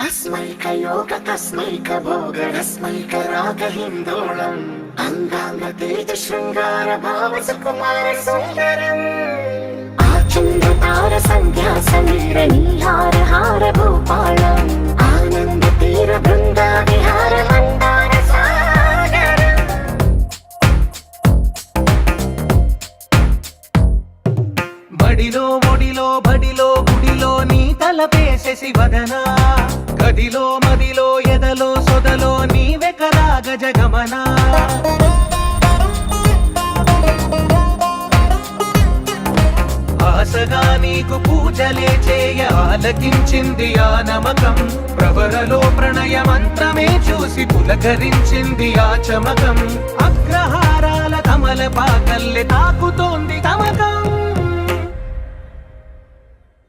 अस्मैकयोग तस्मैकभोगरस्मैकरागहिन्दोळम् अङ्गाङ्गतेज शृङ्गार भाव सुकुमार सुन्दरम् आचन्द्रतार सन्ध्या समीर नीहार हार भूपालम् आनन्द तीर बृन्दा विहार मन्दार सागरम् బడిలో ఒడిలో బడిలో గుడిలో నీ తలపేసే శివదనా గదిలో మదిలో ఎదలో సొదలో నీవే కదా గజగమనా ఆశగా నీకు పూజలే చేయ ఆలకించింది ఆ నమకం ప్రవరలో ప్రణయ మంత్రమే చూసి పులకరించింది ఆ చమకం అగ్రహారాల కమల పాకల్లె తాకుతోంది తమకం